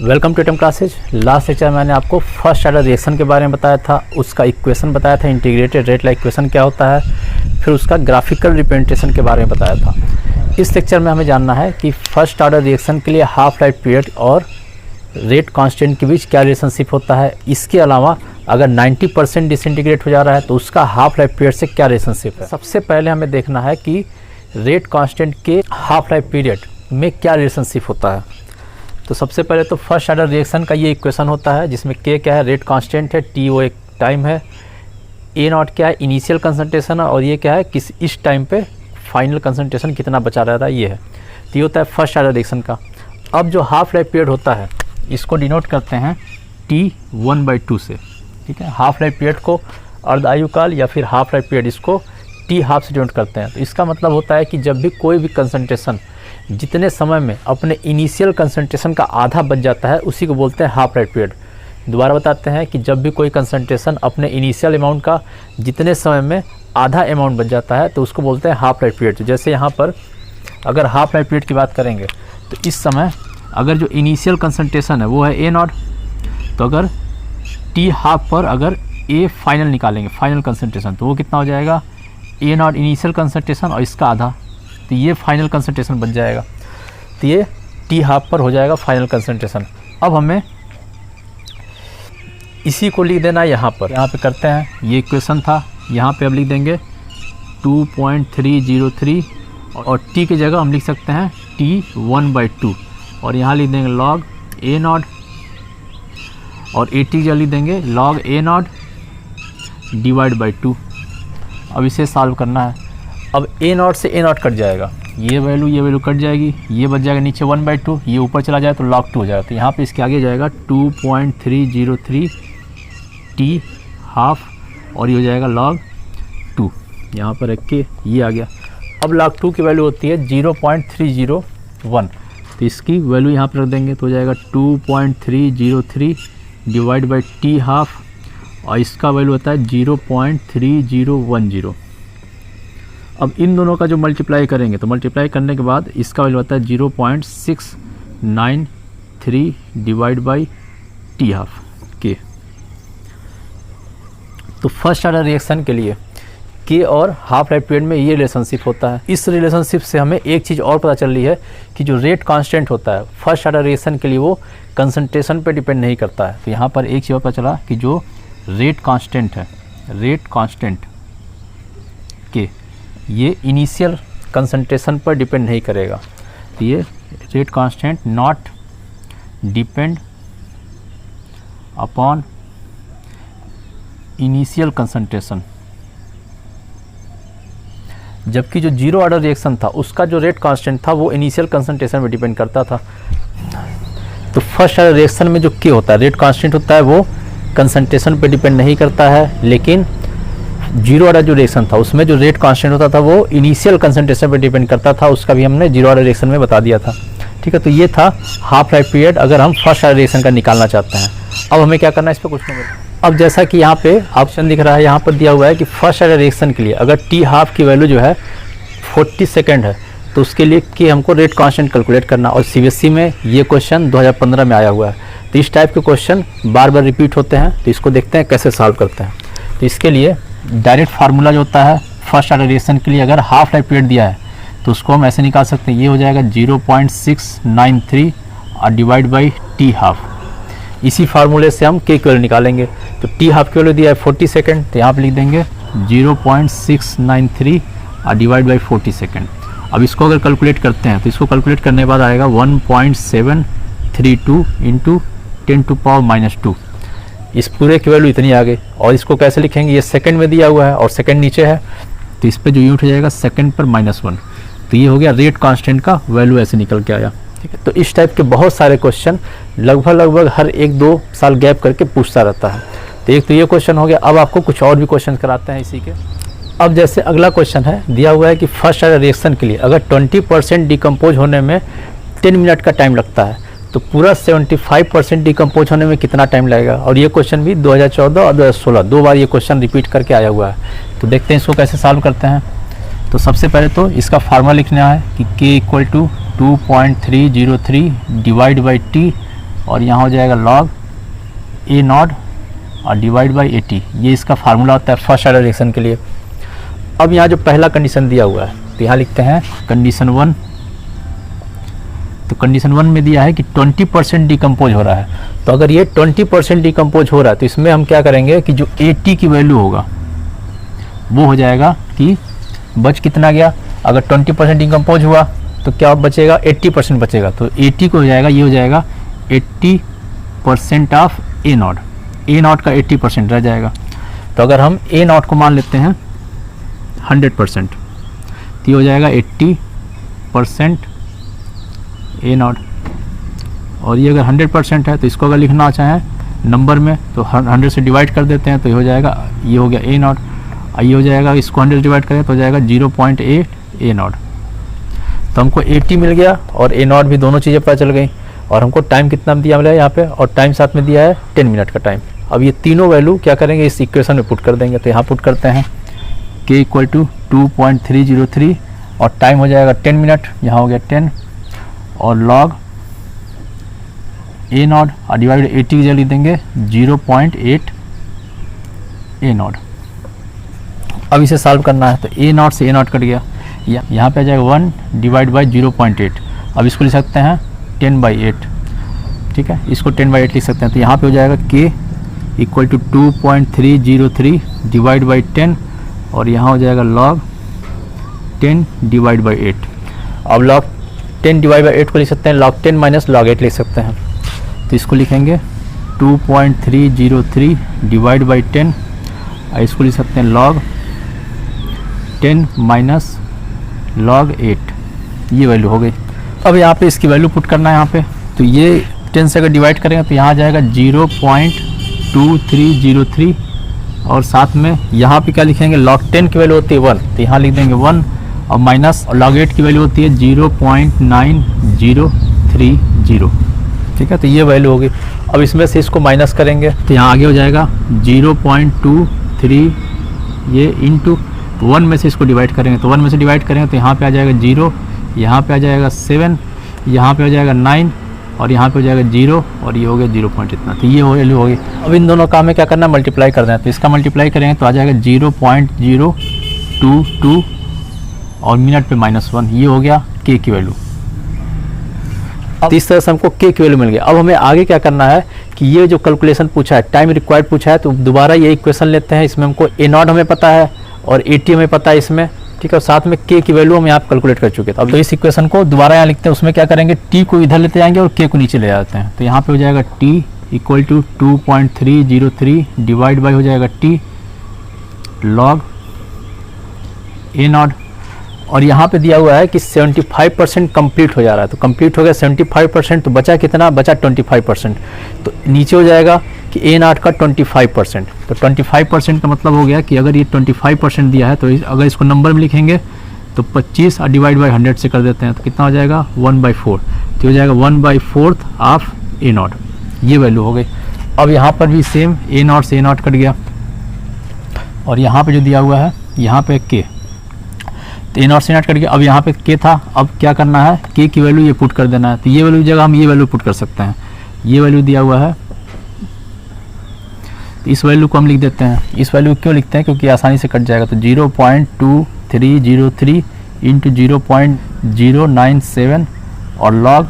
Welcome to Atom classes. Last lecture में मैंने आपको फर्स्ट ऑर्डर रिएक्शन के बारे में बताया था, उसका इक्वेशन बताया था, इंटीग्रेटेड रेट लाइक इक्वेशन क्या होता है, फिर उसका ग्राफिकल रिप्रेजेंटेशन के बारे में बताया था। इस लेक्चर में हमें जानना है कि फर्स्ट ऑर्डर रिएक्शन के लिए हाफ लाइफ पीरियड और रेट कांस्टेंट के बीच क्या रिलेशनशिप होता है। इसके अलावा अगर 90% डिसइंटीग्रेट हो जा रहा है तो उसका हाफ लाइफ पीरियड से क्या रिलेशनशिप है। सबसे पहले हमें देखना है कि रेट कांस्टेंट के हाफ लाइफ पीरियड में क्या रिलेशनशिप होता है। तो सबसे पहले तो फर्स्ट ऑर्डर रिएक्शन का ये इक्वेशन होता है जिसमें के क्या है, रेट कांस्टेंट है, टी वो एक टाइम है, ए नॉट क्या है, इनिशियल कंसंट्रेशन है, और ये क्या है किस इस टाइम पे फाइनल कंसंट्रेशन कितना बचा रहता है, ये है। तो ये होता है फर्स्ट ऑर्डर रिएक्शन का। अब जो हाफ लाइफ पीरियड होता है इसको डिनोट करते हैं T1/2 से, ठीक है। हाफ लाइफ पीरियड को अर्ध आयुकाल या फिर हाफ लाइफ पीरियड इसको T½ से डिनोट करते हैं। तो इसका मतलब होता है कि जब भी कोई भी कंसंट्रेशन जितने समय में अपने इनिशियल कंसंट्रेशन का आधा बच जाता है उसी को बोलते हैं हाफ लाइफ पीरियड। दोबारा बताते हैं कि जब भी कोई कंसंट्रेशन अपने इनिशियल अमाउंट का जितने समय में आधा अमाउंट बच जाता है तो उसको बोलते हैं हाफ लाइफ पीरियड। तो जैसे यहाँ पर अगर हाफ लाइफ पीरियड की बात करेंगे तो इस समय अगर जो इनिशियल कंसंट्रेशन है वो है ए नॉट, तो अगर T½ पर अगर ए फाइनल निकालेंगे, फाइनल कंसंट्रेशन, तो वो कितना हो जाएगा, ए नॉट इनिशियल कंसंट्रेशन और इसका आधा, तो ये फाइनल कंसंट्रेशन बन जाएगा। तो ये T½ पर हो जाएगा फाइनल कंसंट्रेशन। अब हमें इसी को लिख देना है यहाँ पे करते हैं, ये इक्वेशन था, यहाँ पे अब लिख देंगे 2.303 और T की जगह हम लिख सकते हैं T1/2 और यहाँ लिख देंगे log ए नॉट और 80 की जगह लिख देंगे log A not divide by 2। अब इसे सॉल्व करना है। अब ए नॉट से ए नॉट कट जाएगा, ये वैल्यू कट जाएगी, ये बच जाएगा नीचे 1/2, ये ऊपर चला जाए तो log 2 हो जाएगा। तो यहाँ पे इसके आगे जाएगा 2.303 T½ और ये हो जाएगा log 2, यहाँ पर रख के ये आ गया। अब log 2 की वैल्यू होती है 0.301, तो इसकी वैल्यू यहाँ पर रख देंगे तो हो जाएगा 2.303 डिवाइड बाई T½ और इसका वैल्यू होता है 0.3010। अब इन दोनों का जो मल्टीप्लाई करेंगे तो मल्टीप्लाई करने के बाद इसका वैल्यू होता है 0.693 डिवाइड बाई T½ के। तो फर्स्ट ऑर्डर रिएक्शन के लिए के और हाफ लाइफ पीरियड में ये रिलेशनशिप होता है। इस रिलेशनशिप से हमें एक चीज़ और पता चल रही है कि जो रेट कांस्टेंट होता है फर्स्ट ऑर्डर रिएक्शन के लिए वो कंसंट्रेशन पे डिपेंड नहीं करता है। तो यहाँ पर एक चीज़ और पता चला कि जो रेट कांस्टेंट है, रेट कांस्टेंट के ये इनिशियल कंसंट्रेशन पर डिपेंड नहीं करेगा। तो ये rate constant not depend upon initial concentration, जबकि जो जीरो ऑर्डर रिएक्शन था उसका जो रेट कांस्टेंट था वो इनिशियल कंसंट्रेशन पे डिपेंड करता था। तो फर्स्ट ऑर्डर रिएक्शन में जो के होता है, रेट कांस्टेंट होता है, वो कंसंट्रेशन पे डिपेंड नहीं करता है, लेकिन जीरो ऑर्डर जो रिएक्शन था उसमें जो रेट कांस्टेंट होता था वो इनिशियल कंसंट्रेशन पे डिपेंड करता था। उसका भी हमने जीरो ऑर्डर रिएक्शन में बता दिया था, ठीक है। तो ये था हाफ लाइफ पीरियड अगर हम फर्स्ट ऑर्डर रिएक्शन का निकालना चाहते हैं। अब हमें क्या करना है, इस पर कुछ नहीं। अब जैसा कि यहाँ पे ऑप्शन दिख रहा है, यहाँ पर दिया हुआ है कि फर्स्ट ऑर्डर रिएक्शन के लिए अगर T½ की वैल्यू जो है 40 सेकेंड है तो उसके लिए कि हमको रेट कांस्टेंट कैलकुलेट करना। और CBSE में ये क्वेश्चन 2015 में आया हुआ है। तो इस टाइप के क्वेश्चन बार बार रिपीट होते हैं, तो इसको देखते हैं कैसे सॉल्व करते हैं। तो इसके लिए डायरेक्ट फार्मूला जो होता है फर्स्ट ऑर्डर रिएक्शन के लिए अगर हाफ लाइफ पीरियड दिया है तो उसको हम ऐसे निकाल सकते हैं, ये हो जाएगा 0.693 और डिवाइड बाई T½ इसी फार्मूले से हम के की वैल्यू निकालेंगे। तो T½ की वैल्यू दिया है 40 सेकेंड, तो यहाँ पे लिख देंगे 0.693 और डिवाइड बाई 40 सेकेंड। अब इसको अगर कैलकुलेट करते हैं तो इसको कैलकुलेट करने के बाद आएगा 1.732 इंटू 10⁻²। इस पूरे की वैल्यू इतनी आ गई। और इसको कैसे लिखेंगे, ये सेकंड में दिया हुआ है और सेकंड नीचे है, तो इस पर जो यूनिट हो जाएगा सेकंड पर -1। तो ये हो गया रेट कांस्टेंट का वैल्यू ऐसे निकल के आया, ठीक है। तो इस टाइप के बहुत सारे क्वेश्चन लगभग हर 1-2 साल गैप करके पूछता रहता है। तो एक तो ये क्वेश्चन हो गया। अब आपको कुछ और भी क्वेश्चन कराते हैं इसी के। अब जैसे अगला क्वेश्चन है, दिया हुआ है कि फर्स्ट ऑर्डर रिएक्शन के लिए अगर 20% डिकम्पोज होने में 10 मिनट का टाइम लगता है तो पूरा 75% डिकम्पोज होने में कितना टाइम लगेगा। और ये क्वेश्चन भी 2014 और 2016 दो बार ये क्वेश्चन रिपीट करके आया हुआ है। तो देखते हैं इसको कैसे सॉल्व करते हैं। तो सबसे पहले तो इसका फार्मूला लिखना है कि K = 2.303 डिवाइड बाई T और यहाँ हो जाएगा log ए नॉट और डिवाइड बाई 80। ये इसका फार्मूला होता है फर्स्ट ऑर्डर रिएक्शन के लिए। अब यहाँ जो पहला कंडीशन दिया हुआ है तो यहाँ लिखते हैं कंडीशन 1। तो कंडीशन 1 में दिया है कि 20% डिकम्पोज हो रहा है। तो अगर ये 20% डिकम्पोज हो रहा है तो इसमें हम क्या करेंगे कि जो 80 की वैल्यू होगा वो हो जाएगा कि बच कितना गया। अगर 20% डिकम्पोज हुआ तो क्या बचेगा, 80% बचेगा। तो 80 को हो जाएगा, ये हो जाएगा 80% of A not. A not का 80% रह जाएगा। तो अगर हम ए नॉट को मान लेते हैं 100%, तो ये हो जाएगा 80% ए नॉट। और ये अगर 100% है तो इसको अगर लिखना चाहें नंबर में तो 100 से डिवाइड कर देते हैं तो ये हो जाएगा, ये हो गया ए नॉट। ये हो जाएगा, इसको 100 से डिवाइड करें तो हो जाएगा 0.8 ए नॉट। तो हमको 80 मिल गया और ए नॉट भी, दोनों चीज़ें पता चल गई। और हमको टाइम कितना दिया मिला है यहाँ पे, और टाइम साथ में दिया है 10 मिनट का टाइम। अब ये तीनों वैल्यू क्या करेंगे, इस इक्वेशन में पुट कर देंगे। तो यहाँ पुट करते हैं k इक्वल टू 2.303 और टाइम हो जाएगा 10 मिनट, यहाँ हो गया 10, और लॉग ए नॉट और डिवाइड 80 की जगह लिख देंगे 0.8 ए नॉट। अब इसे सॉल्व करना है तो ए नॉट से ए नॉट कट गया, यहाँ पे आ जाएगा 1 डिवाइड बाई 0.8। अब इसको लिख सकते हैं 10/8, ठीक है, इसको 10/8 लिख सकते हैं। तो यहाँ पे हो जाएगा k equal to 2.303 divide by 10 और यहाँ हो जाएगा log 10 डिवाइड बाई 8। अब log 10 डिवाइड बाई 8 को लिख सकते हैं log 10 माइनस log 8 लिख सकते हैं। तो इसको लिखेंगे 2.303 डिवाइड बाई 10, इसको लिख सकते हैं log 10 माइनस log 8, ये वैल्यू हो गई। अब यहाँ पे इसकी वैल्यू पुट करना है यहाँ पे। तो ये 10 से अगर डिवाइड करेंगे तो यहाँ आ जाएगा 0.2303 और साथ में यहाँ पे क्या लिखेंगे, log 10 की वैल्यू होती है 1 तो यहाँ लिख देंगे 1 और माइनस log 8 की वैल्यू होती है 0.9030, ठीक है। तो ये वैल्यू होगी। अब इसमें से इसको माइनस करेंगे तो यहाँ आगे हो जाएगा 0.23, ये इंटू 1 में से इसको डिवाइड करेंगे तो 1 में से डिवाइड करेंगे तो यहाँ पे आ जाएगा 0, यहाँ पे आ जाएगा 7, यहाँ पे हो जाएगा 9 और यहाँ पे हो जाएगा 0 और ये हो गया 0 पॉइंट इतना। तो ये वैल्यू होगी। अब इन दोनों का में क्या करना है, मल्टीप्लाई करना है। तो इसका मल्टीप्लाई करेंगे तो आ जाएगा 0.022 और मिनट पे -1, ये हो गया k की वैल्यू। अब इस तरह से हमको k की वैल्यू मिल गया। अब हमें आगे क्या करना है कि ये जो कैलकुलेशन पूछा है, टाइम रिक्वायर्ड पूछा है, तो दोबारा ये इक्वेशन लेते हैं। इसमें हमको ए नॉट हमें पता है और 80 हमें पता है इसमें, ठीक है, और साथ में k की वैल्यू हम यहाँ कैलकुलेट कर चुके थे। अब तो इस इक्वेशन को दोबारा यहाँ लिखते हैं। उसमें क्या करेंगे, t को इधर लेते जाएंगे और k को नीचे ले जाते हैं। तो यहाँ पे हो जाएगा t equal to 2.303 divide by हो जाएगा t log ए नॉट, और यहाँ पे दिया हुआ है कि 75% कंप्लीट हो जा रहा है। तो कंप्लीट हो गया 75%, तो बचा कितना, बचा 25%। तो नीचे हो जाएगा कि ए नॉट का 25%। तो 25% का मतलब हो गया कि अगर ये 25% दिया है तो अगर इसको नंबर में लिखेंगे तो 25 और डिवाइड बाई 100 से कर देते हैं तो कितना हो जाएगा 1/4। तो हो जाएगा 1/4 ऑफ ए नॉट, ये वैल्यू हो गई। अब यहाँ पर भी सेम ए नॉट से ए नॉट कट गया और यहाँ पे जो दिया हुआ है यहाँ पे k, तो ए नॉट से नॉट कट गया। अब यहाँ पे k था, अब क्या करना है, k की वैल्यू ये पुट कर देना है। तो ये वैल्यू की जगह हम ये वैल्यू पुट कर सकते हैं। ये वैल्यू दिया हुआ है तो इस वैल्यू को हम लिख देते हैं। इस वैल्यू क्यों लिखते हैं, क्योंकि आसानी से कट जाएगा। तो 0.2303 इंटू 0.097 और log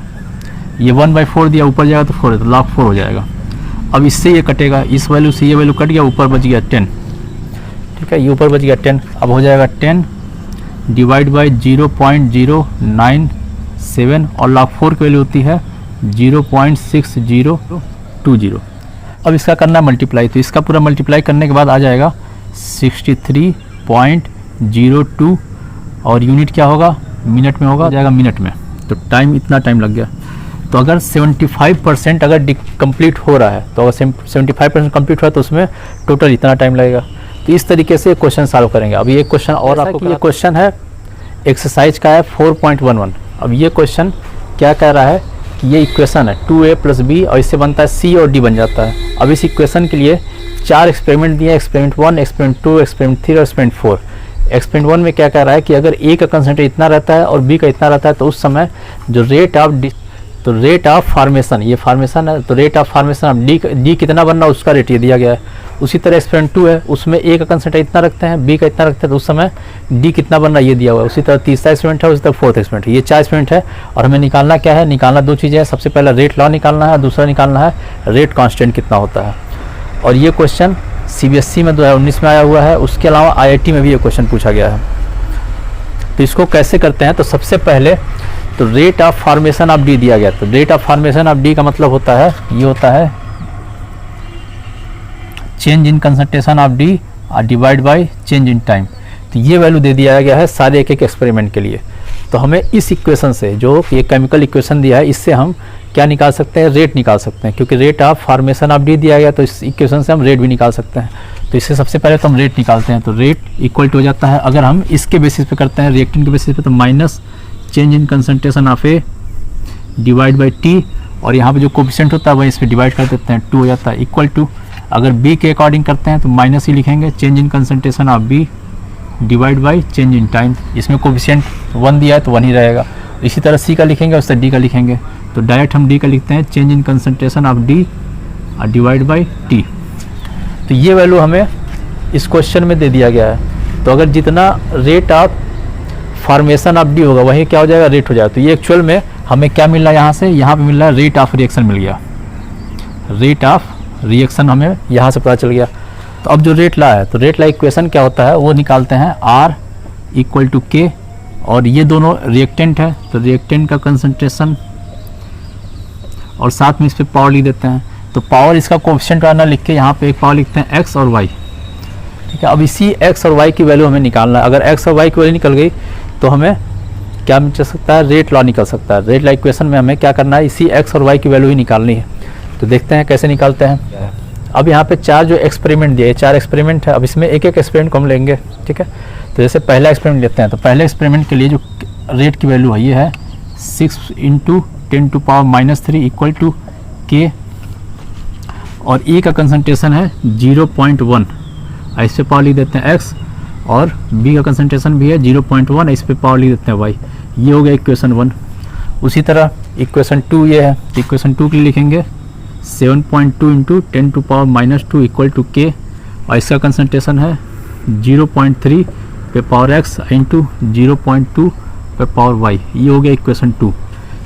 ये 1/4 दिया, ऊपर जाएगा तो 4 है तो log 4 हो जाएगा। अब इससे ये कटेगा, इस वैल्यू से ये वैल्यू कट गया, ऊपर बच गया 10, ठीक है, ये ऊपर बच गया 10। अब हो जाएगा 10 डिवाइड बाई 0.097 और log 4 की वैल्यू होती है 0.6020। अब इसका करना है मल्टीप्लाई। तो इसका पूरा मल्टीप्लाई करने के बाद आ जाएगा 63.02 और यूनिट क्या होगा, मिनट में होगा, जाएगा मिनट में। तो टाइम इतना टाइम लग गया। तो अगर 75% अगर कंप्लीट हो रहा है तो अगर 75% कंप्लीट हो रहा है तो उसमें टोटल इतना टाइम लगेगा। तो इस तरीके से क्वेश्चन सॉल्व करेंगे। अब ये क्वेश्चन और आपको, ये क्वेश्चन है एक्सरसाइज का है 4.11। अब ये क्वेश्चन क्या कह रहा है कि ये इक्वेशन है 2a + b और इससे बनता है c और d बन जाता है। अब इस इक्वेशन के लिए 4 एक्सपेरिमेंट दिए, एक्सपेरिमेंट 1, एक्सपेरिमेंट 2, एक्सपेरिमेंट 3 और एक्सपेरिमेंट 4। एक्सपेरिमेंट 1 में क्या कह रहा है कि अगर a का कंसंट्रेट इतना रहता है और b का इतना रहता है तो उस समय जो रेट ऑफ तो रेट ऑफ फार्मेशन, ये फार्मेशन है, तो rate of formation of D कितना बनना उसका रेट ये दिया गया है। उसी तरह एक्सपेरिमेंट 2 है, उसमें ए का कंसेंट्रेशन इतना रखते हैं, बी का इतना रखते हैं, तो उस समय डी कितना बनना ये दिया हुआ है। उसी तरह तीसरा एक्सपेरिमेंट है, उसी तरह फोर्थ एक्सपेरिमेंट है, ये 4 एक्सपेरिमेंट है। और हमें निकालना क्या है, निकालना 2 चीज़ें हैं, सबसे पहला रेट लॉ निकालना है, दूसरा निकालना है रेट कांस्टेंट कितना होता है। और ये क्वेश्चन CBSE में 2019 में आया हुआ है, उसके अलावा IIT में भी ये क्वेश्चन पूछा गया है। तो इसको कैसे करते हैं, तो सबसे पहले तो rate of formation of D दिया गया, तो rate of formation of D का मतलब होता है, ये होता है change in concentration of D divide by change in time. तो ये वैल्यू दे दिया गया है सारे एक एक एक्सपेरिमेंट के लिए। तो हमें इस इक्वेशन से, जो ये केमिकल इक्वेशन दिया है, इससे हम क्या निकाल सकते हैं, रेट निकाल सकते हैं, क्योंकि rate of formation of D दिया गया, तो इस इक्वेशन से हम रेट भी निकाल सकते हैं। तो इससे सबसे पहले तो हम रेट निकालते हैं, तो रेट इक्वल टू हो जाता है, अगर हम इसके बेसिस पे करते हैं रिएक्टेंट के बेसिस पे, तो minus change in concentration of A divide by T, और यहाँ पे जो कोफिशिएंट होता है वही इस पर डिवाइड कर देते हैं, 2 हो जाता है, इक्वल टू अगर बी के अकॉर्डिंग करते हैं तो माइनस ही लिखेंगे, change in concentration of B divide by change in time. इसमें कोफिशिएंट 1 दिया है तो 1 ही रहेगा। इसी तरह सी का लिखेंगे, उससे डी का लिखेंगे, तो डायरेक्ट हम डी का लिखते हैं, change in concentration of D divide by T. तो ये वैल्यू हमें इस क्वेश्चन में दे दिया गया है। तो अगर जितना rate of formation of D होगा वही क्या हो जाएगा, रेट हो जाएगा। तो ये एक्चुअल में हमें क्या मिल रहा है, यहाँ से यहाँ पे मिल रहा है रेट ऑफ रिएक्शन मिल गया, रेट ऑफ रिएक्शन हमें यहाँ से पता चल गया। तो अब जो रेट ला है, तो रेट ला इक्वेशन क्या होता है वो निकालते हैं, R इक्वल टू के, और ये दोनों रिएक्टेंट है, तो रिएक्टेंट का कंसंट्रेशन और साथ में इस पर पावर लिख देते हैं। तो पावर इसका कोएफिशिएंट वाला लिख के यहाँ पे एक पावर लिखते हैं x और y, ठीक है। अब इसी x और y की वैल्यू हमें निकालना है। अगर x और y की वैल्यू निकल गई तो हमें क्या मिल सकता है, रेट लॉ निकल सकता है। रेट लॉ इक्वेशन में हमें क्या करना है, इसी x और y की वैल्यू ही निकालनी है। तो देखते हैं कैसे निकालते हैं। अब यहाँ पे 4 जो एक्सपेरिमेंट दिए, 4 एक्सपेरिमेंट है। अब इसमें एक एक एक्सपेरिमेंट को हम लेंगे, ठीक है। तो जैसे पहला एक्सपेरिमेंट लेते हैं, तो पहले एक्सपेरिमेंट के लिए जो रेट की वैल्यू है ये है 6 × 10⁻³ इक्वल टू के, और E का कंसंट्रेशन है 0.1, ऐसे पावर लिख देते हैं x, और B का कंसंट्रेशन भी है 0.1, इस पर पावर लिख देते हैं y। ये हो गया इक्वेशन 1। उसी तरह इक्वेशन 2 ये है, तो इक्वेशन 2 के लिए लिखेंगे 7.2 × 10⁻² इक्वल टू के, और इसका कंसंट्रेशन है 0.3 पे पावर x इंटू 0.2 पे पावर y। ये हो गया इक्वेशन 2।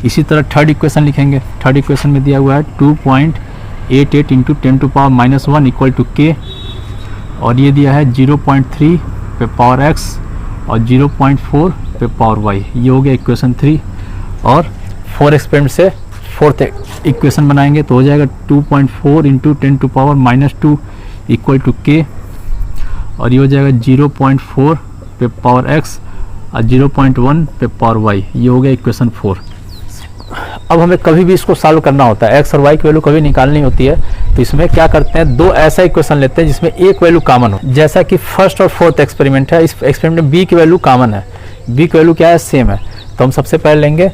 इसी तरह थर्ड इक्वेशन लिखेंगे, थर्ड इक्वेशन में दिया हुआ है 2.88 × 10⁻1 इक्वल टू के, और ये दिया है 0.3 पे पावर x और 0.4 पे पावर y। ये हो गया इक्वेशन 3। और 4 एक्सपेरिमेंट से फोर्थ इक्वेशन बनाएंगे, तो हो जाएगा 2.4 × 10⁻² इक्वल टू के, और ये हो जाएगा 0.4 पे पावर x और 0.1 पे पावर y। ये हो गया इक्वेशन 4। अब हमें कभी भी इसको सॉल्व करना होता है, x और y की वैल्यू कभी निकालनी होती है, तो इसमें क्या करते हैं, 2 ऐसा इक्वेशन लेते हैं जिसमें एक वैल्यू कॉमन हो। जैसा कि फर्स्ट और फोर्थ एक्सपेरिमेंट है, इस एक्सपेरिमेंट में b की वैल्यू कॉमन है, b की वैल्यू क्या है, सेम है। तो हम सबसे पहले लेंगे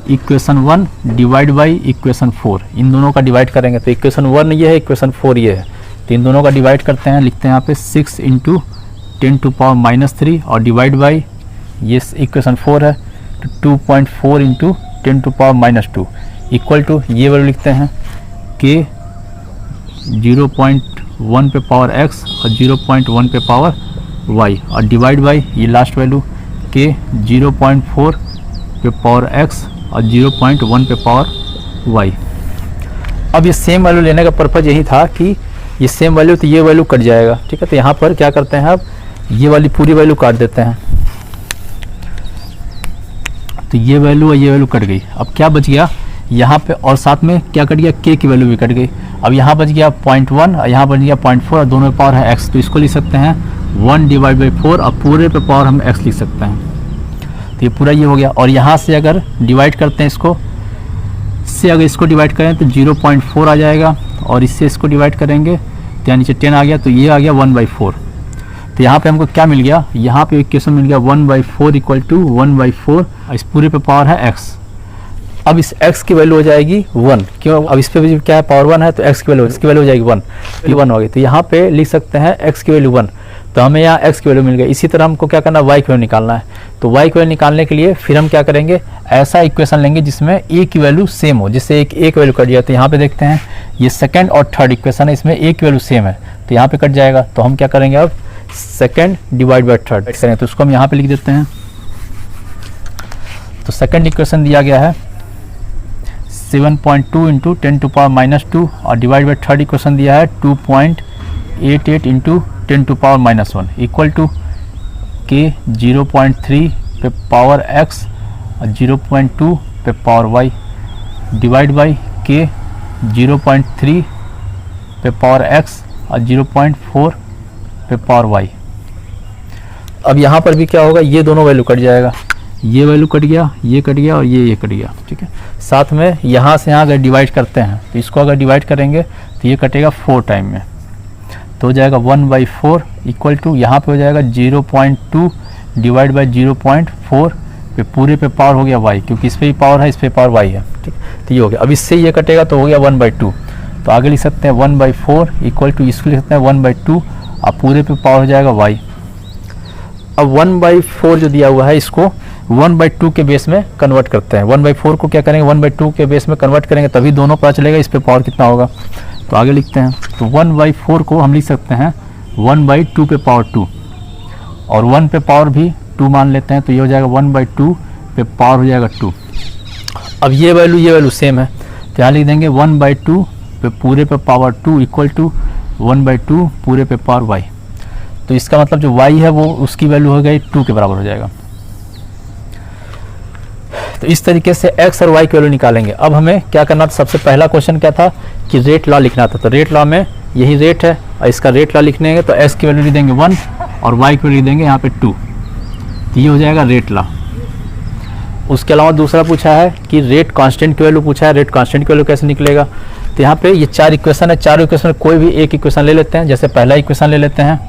इक्वेशन 1 डिवाइड बाई इक्वेशन 4, इन दोनों का डिवाइड करेंगे। तो इक्वेशन 1 ये है, इक्वेशन 4 ये है, तो इन दोनों का डिवाइड करते हैं, लिखते हैं यहाँ पे 6 × 10⁻³ और डिवाइड बाई ये इक्वेशन 4 है, तो 2.4 × 10⁻² इक्वल टू ये वैल्यू लिखते हैं के 0.1 पे पावर x और 0.1 पे पावर y, और डिवाइड बाई ये लास्ट वैल्यू के 0.4 पे पावर x और 0.1 पे पावर y। अब ये सेम वैल्यू लेने का पर्पज़ यही था कि ये सेम वैल्यू, तो ये वैल्यू कट जाएगा, ठीक है। तो यहाँ पर क्या करते हैं, अब ये वाली पूरी वैल्यू काट देते हैं, तो ये वैल्यू और ये वैल्यू कट गई। अब क्या बच गया यहाँ पे, और साथ में क्या कट गया, k की वैल्यू भी कट गई। अब यहाँ बच गया 0.1 और यहाँ बच गया 0.4, और दोनों में पावर है x, तो इसको लिख सकते हैं 1 डिवाइड बाई 4, और पूरे पे पावर हम x लिख सकते हैं। तो ये पूरा ये हो गया। और यहाँ से अगर डिवाइड करते हैं इसको से, अगर इसको डिवाइड करें तो 0.4 आ जाएगा, और इससे इसको डिवाइड करेंगे तो यहाँ नीचे 10 आ गया, तो ये आ गया 1/4। तो यहाँ पे हमको क्या मिल गया, यहाँ पे इक्वेशन मिल गया 1/4 इक्वल टू 1/4, इस पूरे पे पावर है x। अब इस x की वैल्यू हो जाएगी 1, क्यों, अब इस पे भी क्या है, पावर 1 है, तो x की वैल्यू हो जाएगी 1, ये 1 हो गई। तो यहाँ पे लिख सकते हैं x की वैल्यू 1। तो हमें यहाँ x की वैल्यू मिल गई। इसी तरह हमको क्या करना है, y की वैल्यू निकालना है। तो y की वैल्यू निकालने के लिए फिर हम क्या करेंगे, ऐसा इक्वेशन लेंगे जिसमें a की वैल्यू सेम हो, जिससे एक वैल्यू कट जाए। तो यहाँ पे देखते हैं ये सेकंड और थर्ड इक्वेशन है, इसमें a की वैल्यू सेम है तो यहाँ पे कट जाएगा। तो हम क्या करेंगे, अब सेकंड डिवाइड बाई थर्ड करें, तो उसको हम यहाँ पे लिख देते हैं। तो सेकंड इक्वेशन दिया गया है 7.2 इंटू 10⁻² और डिवाइड बाई थर्ड इक्वेशन दिया है 2.88 इंटू 10⁻⁻1 इक्वल टू के 0.3 पे पावर x और 0.2 पे पावर y डिवाइड बाई के 0.3 पे पावर x और 0.4 पे पावर y। अब यहाँ पर भी क्या होगा, ये दोनों वैल्यू कट जाएगा, ये वैल्यू कट गया, ये कट गया और ये कट गया, ठीक है। साथ में यहाँ से यहाँ अगर डिवाइड करते हैं तो इसको अगर डिवाइड करेंगे तो ये कटेगा 4 टाइम में, तो हो जाएगा 1/4 इक्वल टू यहाँ पे हो जाएगा 0.2 डिवाइड बाई 0.4 पे पूरे पे पावर हो गया y, क्योंकि इस पे ही पावर है, इस पे पावर y है, ठीक। तो ये हो गया। अब इससे ये कटेगा तो हो गया 1/2, तो आगे लिख सकते हैं 1/4 इक्वल टू इसको लिख सकते हैं 1/2 और पूरे पे पावर हो जाएगा y। अब 1/4 जो दिया हुआ है इसको 1/2 के बेस में कन्वर्ट करते हैं। 1/4 को क्या करेंगे, 1/2 के बेस में कन्वर्ट करेंगे तभी दोनों पता चलेगा इस पे पावर कितना होगा। तो आगे लिखते हैं, तो 1/4 को हम लिख सकते हैं 1/2 पे पावर 2 और 1 पे पावर भी 2 मान लेते हैं, तो ये हो जाएगा 1/2 पे पावर हो जाएगा 2। अब ये वैल्यू सेम है तो यहाँ लिख देंगे 1/2 पे पूरे पे पावर 2 इक्वल टू 1/2 पूरे पे पावर y। तो इसका मतलब जो y है वो उसकी वैल्यू हो गई 2 के बराबर हो जाएगा। तो इस तरीके से x और y की वैल्यू निकालेंगे। अब हमें क्या करना था, सबसे पहला क्वेश्चन क्या था कि रेट लॉ लिखना था। तो रेट लॉ में यही रेट है और इसका रेट लॉ लिखने तो x की वैल्यू लिख देंगे 1 और y की वैल्यू लिख देंगे यहाँ पे 2, तो ये हो जाएगा रेट लॉ। उसके अलावा दूसरा पूछा है कि रेट कांस्टेंट की वैल्यू पूछा है, रेट कांस्टेंट की वैल्यू कैसे निकलेगा। तो यहाँ पे ये 4 इक्वेशन है, 4 इक्वेशन में कोई भी एक इक्वेशन ले लेते हैं। जैसे पहला इक्वेशन ले लेते हैं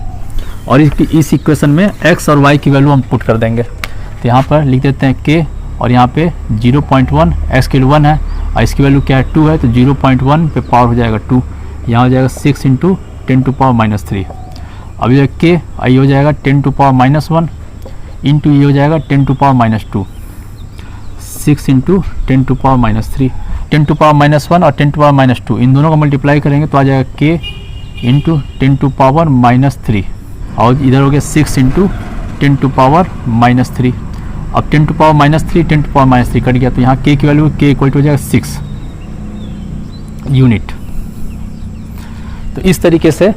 और इस इक्वेशन में x और y की वैल्यू हम पुट कर देंगे। तो यहाँ पर लिख देते हैं k और यहाँ पे 0.1, x की वैल्यू 1 है और इसकी वैल्यू क्या है 2 है, तो 0.1 पे पावर हो जाएगा 2, यहाँ हो जाएगा 6 इंटू 10⁻³ अब ये k ये हो जाएगा 10⁻⁻1 इंटू ये हो जाएगा 10⁻², 6 इंटू 10⁻³ 10⁻1 और 10⁻² इन दोनों को मल्टीप्लाई करेंगे तो आ जाएगा k इंटू 10⁻³ और इधर हो गया 6 इंटू 10⁻³ अब 10⁻³ 10⁻³ कट गया, तो यहाँ k की वैल्यू k इक्वल टू हो जाएगा 6 यूनिट। तो इस तरीके से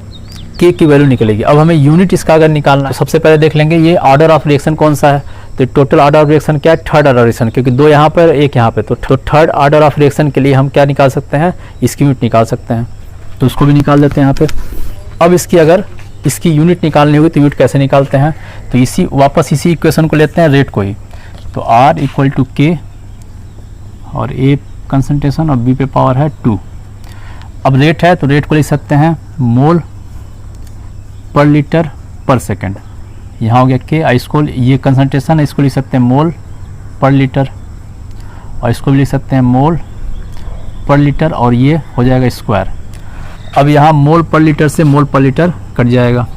k की वैल्यू निकलेगी। अब हमें यूनिट इसका अगर निकालना है तो सबसे पहले देख लेंगे ये ऑर्डर ऑफ रिएक्शन कौन सा है। तो टोटल ऑर्डर ऑफ रिएक्शन क्या है, थर्ड ऑर्डर रिएक्शन, क्योंकि 2 यहाँ पर एक यहाँ पे, तो थर्ड ऑर्डर ऑफ रिएक्शन के लिए हम क्या निकाल सकते हैं, इसकी यूनिट निकाल सकते हैं। तो उसको भी निकाल देते हैं यहाँ पे। अब इसकी अगर इसकी यूनिट निकालनी होगी तो यूनिट कैसे निकालते हैं, तो वापस इसी इक्वेशन को लेते हैं, रेट को ही। तो R इक्वल टू K और A कंसंट्रेशन और B पे पावर है 2। अब रेट है तो रेट को लिख सकते हैं मोल पर लीटर पर सेकंड, यहाँ हो गया K। इसको ये कंसंट्रेशन है, इसको लिख सकते हैं मोल पर लीटर और इसको भी लिख सकते हैं मोल पर लीटर और ये हो जाएगा स्क्वायर। अब यहाँ मोल पर लीटर से मोल पर लीटर कट जाएगा,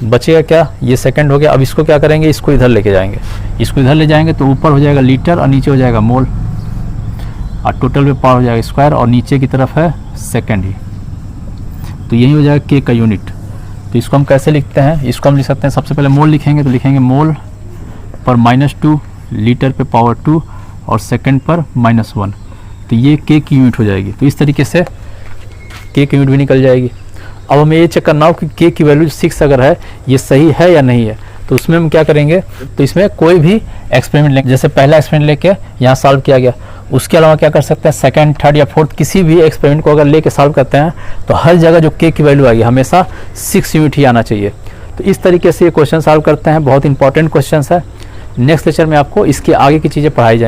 बचेगा क्या, ये सेकंड हो गया। अब इसको क्या करेंगे, इसको इधर लेके जाएंगे, इसको इधर ले जाएंगे तो ऊपर हो जाएगा लीटर और नीचे हो जाएगा मोल और टोटल पे पावर हो जाएगा स्क्वायर और नीचे की तरफ है सेकंड ही, तो यही हो जाएगा k का यूनिट। तो इसको हम कैसे लिखते हैं, इसको हम लिख सकते हैं, सबसे पहले मोल लिखेंगे तो लिखेंगे मोल पर -2 लीटर पे पावर 2 और सेकंड पर -1, तो ये k की यूनिट हो जाएगी। तो इस तरीके से k की यूनिट भी निकल जाएगी। अब हमें ये चेक करना हो कि k की वैल्यू 6 अगर है ये सही है या नहीं है, तो उसमें हम क्या करेंगे, तो इसमें कोई भी एक्सपेरिमेंट लेंगे, जैसे पहला एक्सपेरिमेंट लेके यहाँ सॉल्व किया गया, उसके अलावा क्या कर सकते हैं, सेकंड, थर्ड या फोर्थ किसी भी एक्सपेरिमेंट को अगर लेके सॉल्व करते हैं तो हर जगह जो k की वैल्यू आएगी हमेशा 6 यूनिट ही आना चाहिए। तो इस तरीके से ये क्वेश्चन सॉल्व करते हैं, बहुत इंपॉर्टेंट क्वेश्चन है। नेक्स्ट लेक्चर में आपको इसके आगे की चीज़ें पढ़ाई जाएंगी।